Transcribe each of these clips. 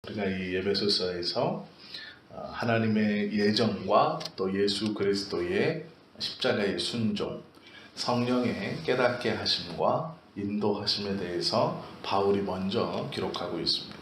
우리가 이 에베소서에서 하나님의 예정과 또 예수 그리스도의 십자가의 순종, 성령의 깨닫게 하심과 인도하심에 대해서 바울이 먼저 기록하고 있습니다.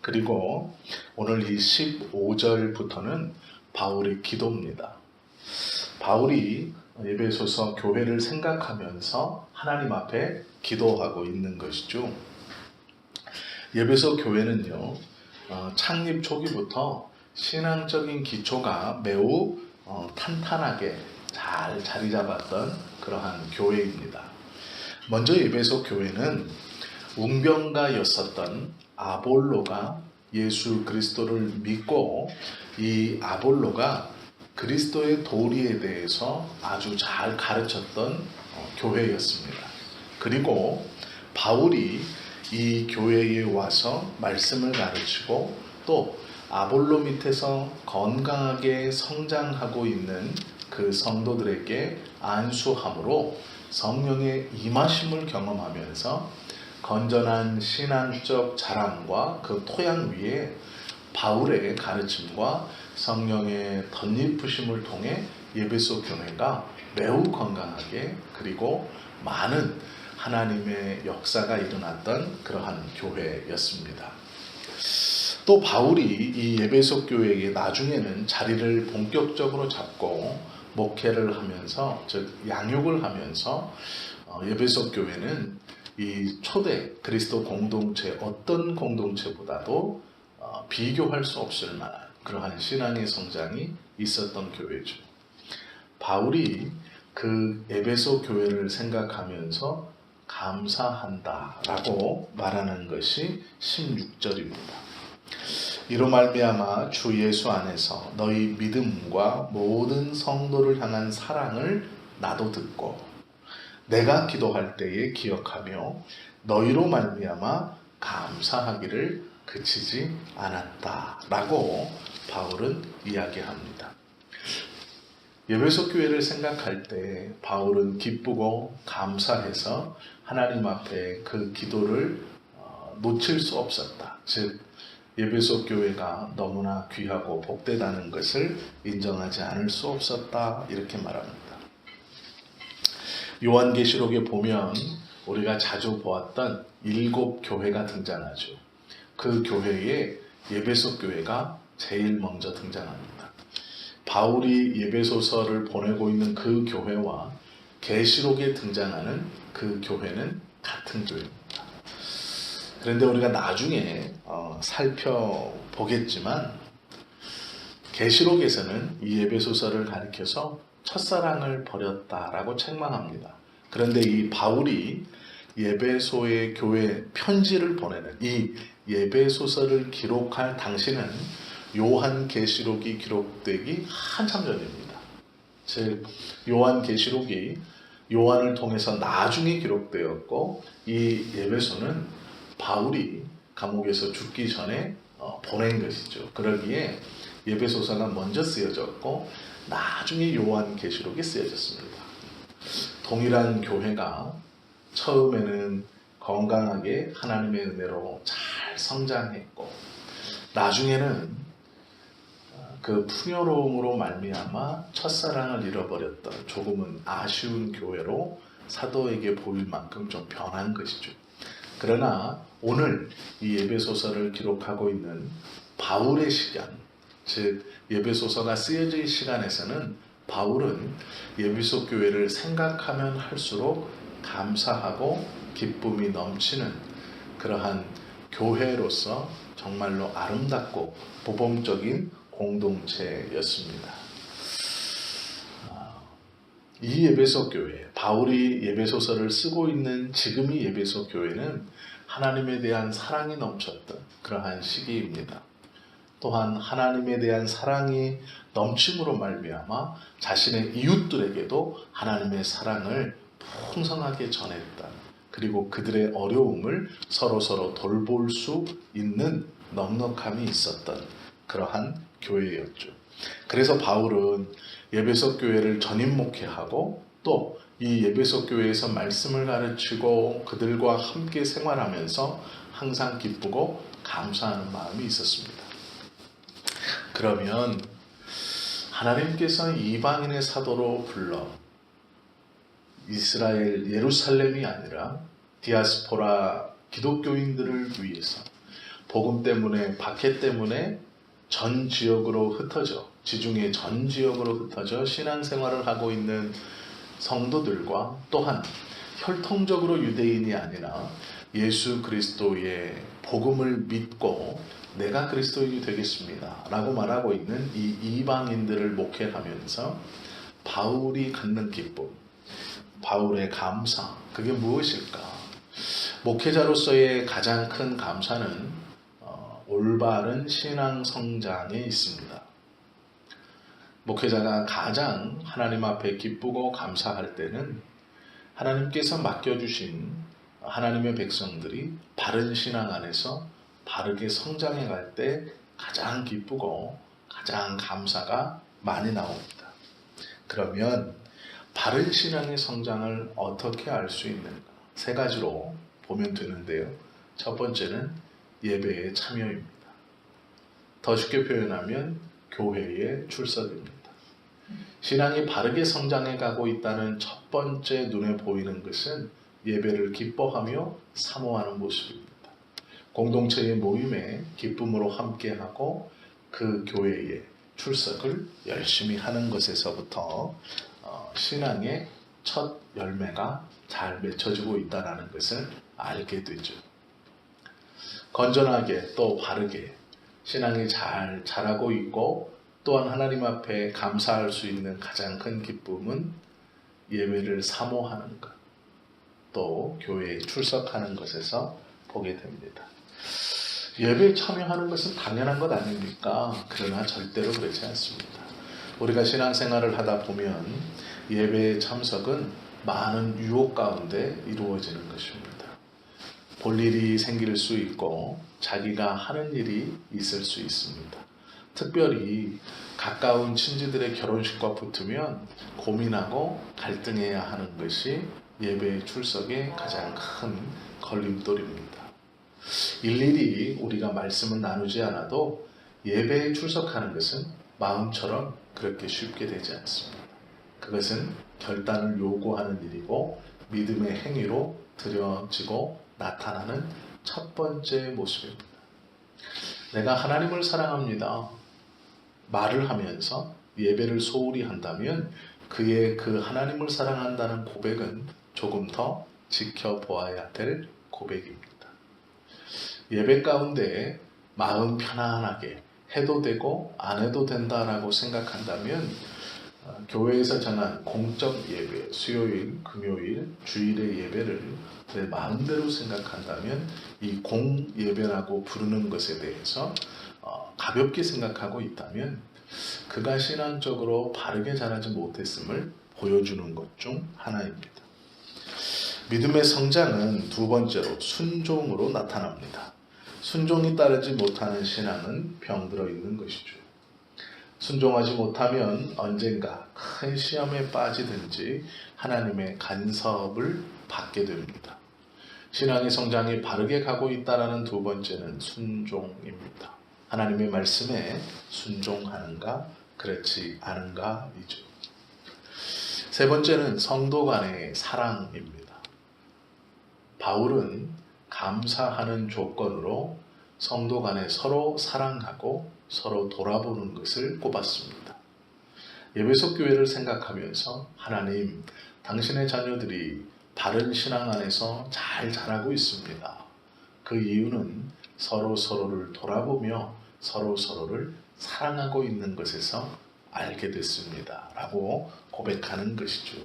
그리고 오늘 이 15절부터는 바울의 기도입니다. 바울이 에베소서 교회를 생각하면서 하나님 앞에 기도하고 있는 것이죠. 에베소 교회는요, 창립 초기부터 신앙적인 기초가 매우 탄탄하게 잘 자리 잡았던 그러한 교회입니다. 먼저 에베소 교회는 웅병가였었던 아볼로가 예수 그리스도를 믿고 이 아볼로가 그리스도의 도리에 대해서 아주 잘 가르쳤던 교회였습니다. 그리고 바울이 이 교회에 와서 말씀을 가르치고 또 아볼로 밑에서 건강하게 성장하고 있는 그 성도들에게 안수함으로 성령의 임하심을 경험하면서 건전한 신앙적 자랑과 그 토양 위에 바울의 가르침과 성령의 덧입으심을 통해 에베소 교회가 매우 건강하게 그리고 많은 하나님의 역사가 일어났던 그러한 교회였습니다. 또 바울이 이 에베소 교회에 나중에는 자리를 본격적으로 잡고 목회를 하면서 즉 양육을 하면서 에베소 교회는 이 초대 그리스도 공동체 어떤 공동체보다도 비교할 수 없을 만한 그러한 신앙의 성장이 있었던 교회죠. 바울이 그 에베소 교회를 생각하면서 감사한다라고 말하는 것이 16절입니다. 이로 말미암아 주 예수 안에서 너희 믿음과 모든 성도를 향한 사랑을 나도 듣고 내가 기도할 때에 기억하며 너희로 말미암아 감사하기를 그치지 않았다라고 바울은 이야기합니다. 에베소 교회를 생각할 때 바울은 기쁘고 감사해서 하나님 앞에 그 기도를 놓칠 수 없었다. 즉 에베소 교회가 너무나 귀하고 복되다는 것을 인정하지 않을 수 없었다. 이렇게 말합니다. 요한계시록에 보면 우리가 자주 보았던 7 교회가 등장하죠. 그 교회에 에베소 교회가 제일 먼저 등장합니다. 바울이 에베소서를 보내고 있는 그 교회와 계시록에 등장하는 그 교회는 같은 교회입니다. 그런데 우리가 나중에 살펴보겠지만 계시록에서는 이 에베소서를 가리켜서 첫사랑을 버렸다라고 책망합니다. 그런데 이 바울이 에베소의 교회 편지를 보내는 이 에베소서를 기록할 당시는 요한계시록이 기록되기 한참 전입니다. 즉 요한계시록이 요한을 통해서 나중에 기록되었고 이 에베소는 바울이 감옥에서 죽기 전에 보낸 것이죠. 그러기에 에베소서가 먼저 쓰여졌고 나중에 요한계시록이 쓰여졌습니다. 동일한 교회가 처음에는 건강하게 하나님의 은혜로 잘 성장했고 나중에는 그 풍요로움으로 말미암아 첫사랑을 잃어버렸던 조금은 아쉬운 교회로 사도에게 보일 만큼 좀 변한 것이죠. 그러나 오늘 이 에베소서를 기록하고 있는 바울의 시간, 즉 에베소서가 쓰여질 시간에서는 바울은 에베소 교회를 생각하면 할수록 감사하고 기쁨이 넘치는 그러한 교회로서 정말로 아름답고 모범적인 공동체였습니다. 이 에베소 교회, 바울이 에베소서를 쓰고 있는 지금의 에베소 교회는 하나님에 대한 사랑이 넘쳤던 그러한 시기입니다. 또한 하나님에 대한 사랑이 넘침으로 말미암아 자신의 이웃들에게도 하나님의 사랑을 풍성하게 전했다. 그리고 그들의 어려움을 서로 돌볼 수 있는 넉넉함이 있었던 그러한 교회였죠. 그래서 바울은 에베소 교회를 전임 목회하고 또 이 에베소 교회에서 말씀을 가르치고 그들과 함께 생활하면서 항상 기쁘고 감사하는 마음이 있었습니다. 그러면 하나님께서 이방인의 사도로 불러 이스라엘 예루살렘이 아니라 디아스포라 기독교인들을 위해서 복음 때문에, 박해 때문에 전 지역으로 흩어져, 지중해 전 지역으로 흩어져 신앙생활을 하고 있는 성도들과 또한 혈통적으로 유대인이 아니라 예수 그리스도의 복음을 믿고 내가 그리스도인이 되겠습니다 라고 말하고 있는 이 이방인들을 목회하면서 바울이 갖는 기쁨, 바울의 감사, 그게 무엇일까? 목회자로서의 가장 큰 감사는 올바른 신앙 성장에 있습니다. 목회자가 가장 하나님 앞에 기쁘고 감사할 때는 하나님께서 맡겨주신 하나님의 백성들이 바른 신앙 안에서 바르게 성장해 갈 때 가장 기쁘고 가장 감사가 많이 나옵니다. 그러면 바른 신앙의 성장을 어떻게 알 수 있는가? 세 가지로 보면 되는데요. 첫 번째는 예배에 참여입니다. 더 쉽게 표현하면 교회에 출석입니다. 신앙이 바르게 성장해 가고 있다는 첫 번째 눈에 보이는 것은 예배를 기뻐하며 사모하는 모습입니다. 공동체의 모임에 기쁨으로 함께하고 그 교회에 출석을 열심히 하는 것에서부터 신앙의 첫 열매가 잘 맺혀지고 있다는 것을 알게 되죠. 건전하게 또 바르게 신앙이 잘 자라고 있고 또한 하나님 앞에 감사할 수 있는 가장 큰 기쁨은 예배를 사모하는 것, 또 교회에 출석하는 것에서 보게 됩니다. 예배에 참여하는 것은 당연한 것 아닙니까? 그러나 절대로 그렇지 않습니다. 우리가 신앙생활을 하다 보면 예배의 참석은 많은 유혹 가운데 이루어지는 것입니다. 볼 일이 생길 수 있고 자기가 하는 일이 있을 수 있습니다. 특별히 가까운 친지들의 결혼식과 붙으면 고민하고 갈등해야 하는 것이 예배 출석의 가장 큰 걸림돌입니다. 일일이 우리가 말씀을 나누지 않아도 예배에 출석하는 것은 마음처럼 그렇게 쉽게 되지 않습니다. 그것은 결단을 요구하는 일이고 믿음의 행위로 드려지고 나타나는 첫 번째 모습입니다. 내가 하나님을 사랑합니다 말을 하면서 예배를 소홀히 한다면 그의 그 하나님을 사랑한다는 고백은 조금 더 지켜보아야 될 고백입니다. 예배 가운데 마음 편안하게 해도 되고 안 해도 된다라고 생각한다면 교회에서 정한 공적 예배, 수요일, 금요일, 주일의 예배를 내 마음대로 생각한다면 이 공예배라고 부르는 것에 대해서 가볍게 생각하고 있다면 그가 신앙적으로 바르게 자라지 못했음을 보여주는 것 중 하나입니다. 믿음의 성장은 두 번째로 순종으로 나타납니다. 순종이 따르지 못하는 신앙은 병들어 있는 것이죠. 순종하지 못하면 언젠가 큰 시험에 빠지든지 하나님의 간섭을 받게 됩니다. 신앙의 성장이 바르게 가고 있다는 두 번째는 순종입니다. 하나님의 말씀에 순종하는가 그렇지 않은가이죠. 세 번째는 성도 간의 사랑입니다. 바울은 감사하는 조건으로 성도 간에 서로 사랑하고 서로 돌아보는 것을 꼽았습니다. 에베소 교회를 생각하면서 하나님, 당신의 자녀들이 바른 신앙 안에서 잘 자라고 있습니다. 그 이유는 서로를 돌아보며 서로를 사랑하고 있는 것에서 알게 됐습니다. 라고 고백하는 것이죠.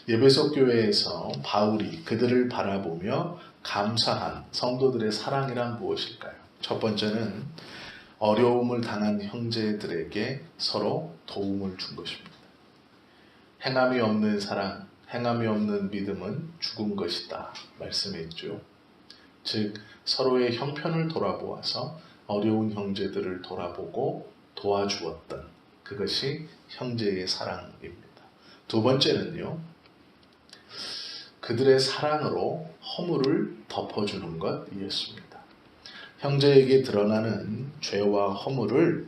에베소 교회에서 바울이 그들을 바라보며 감사한 성도들의 사랑이란 무엇일까요? 첫 번째는 어려움을 당한 형제들에게 서로 도움을 준 것입니다. 행함이 없는 사랑, 행함이 없는 믿음은 죽은 것이다 말씀했죠. 즉 서로의 형편을 돌아보아서 어려운 형제들을 돌아보고 도와주었던 그것이 형제의 사랑입니다. 두 번째는요, 그들의 사랑으로 허물을 덮어주는 것이었습니다. 형제에게 드러나는 죄와 허물을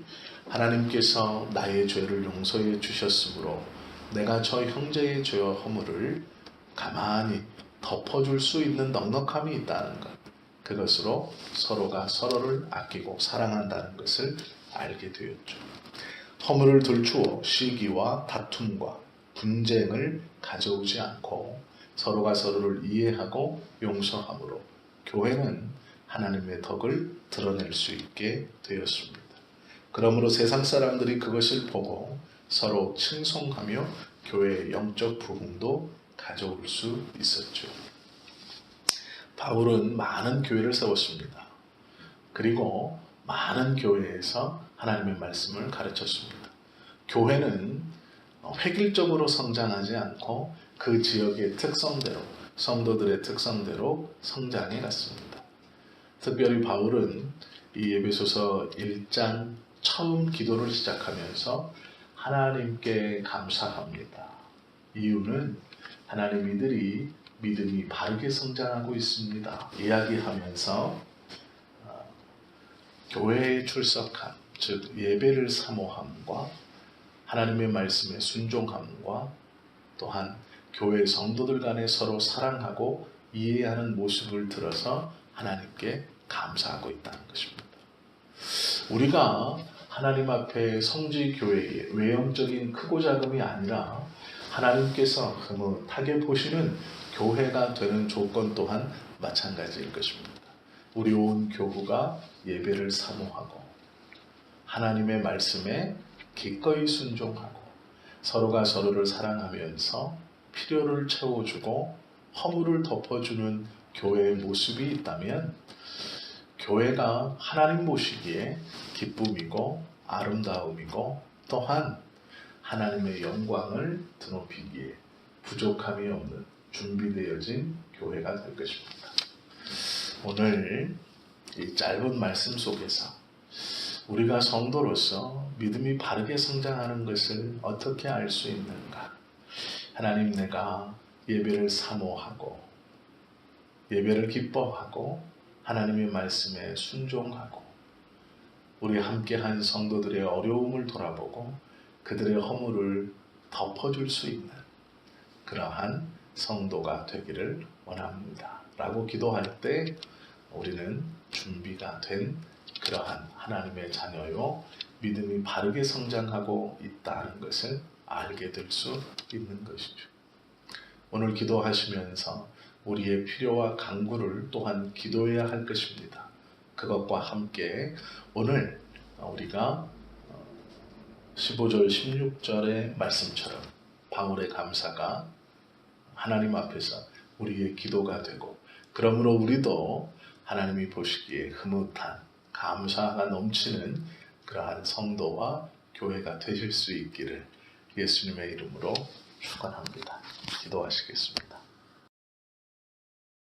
하나님께서 나의 죄를 용서해 주셨으므로 내가 저 형제의 죄와 허물을 가만히 덮어줄 수 있는 넉넉함이 있다는 것. 그것으로 서로가 서로를 아끼고 사랑한다는 것을 알게 되었죠. 허물을 들추어 시기와 다툼과 분쟁을 가져오지 않고 서로가 서로를 이해하고 용서함으로 교회는 하나님의 덕을 드러낼 수 있게 되었습니다. 그러므로 세상 사람들이 그것을 보고 서로 칭송하며 교회의 영적 부흥도 가져올 수 있었죠. 바울은 많은 교회를 세웠습니다. 그리고 많은 교회에서 하나님의 말씀을 가르쳤습니다. 교회는 획일적으로 성장하지 않고 그 지역의 특성대로, 성도들의 특성대로 성장해 갔습니다. 특별히 바울은 이 에베소서 1장 처음 기도를 시작하면서 하나님께 감사합니다. 이유는 하나님 이들이 믿음이 바르게 성장하고 있습니다. 이야기하면서 교회에 출석함, 즉 예배를 사모함과 하나님의 말씀에 순종함과 또한 교회 성도들 간에 서로 사랑하고 이해하는 모습을 들어서 하나님께 감사하고 있다는 것입니다. 우리가 하나님 앞에 성지교회의 외형적인 크고 작음이 아니라 하나님께서 흐뭇하게 보시는 교회가 되는 조건 또한 마찬가지일 것입니다. 우리 온 교구가 예배를 사모하고 하나님의 말씀에 기꺼이 순종하고 서로가 서로를 사랑하면서 필요를 채워주고 허물을 덮어주는 교회의 모습이 있다면 교회가 하나님 보시기에 기쁨이고 아름다움이고 또한 하나님의 영광을 드높이기에 부족함이 없는 준비되어진 교회가 될 것입니다. 오늘 이 짧은 말씀 속에서 우리가 성도로서 믿음이 바르게 성장하는 것을 어떻게 알 수 있는가? 하나님, 내가 예배를 사모하고 예배를 기뻐하고 하나님의 말씀에 순종하고 우리 함께한 성도들의 어려움을 돌아보고 그들의 허물을 덮어줄 수 있는 그러한 성도가 되기를 원합니다. 라고 기도할 때 우리는 준비가 된 그러한 하나님의 자녀요, 믿음이 바르게 성장하고 있다는 것을 알게 될 수 있는 것이죠. 오늘 기도하시면서 우리의 필요와 간구를 또한 기도해야 할 것입니다. 그것과 함께 오늘 우리가 15절 16절의 말씀처럼 바울의 감사가 하나님 앞에서 우리의 기도가 되고 그러므로 우리도 하나님이 보시기에 흐뭇한 감사가 넘치는 그러한 성도와 교회가 되실 수 있기를 예수님의 이름으로 축원합니다. 기도하시겠습니다.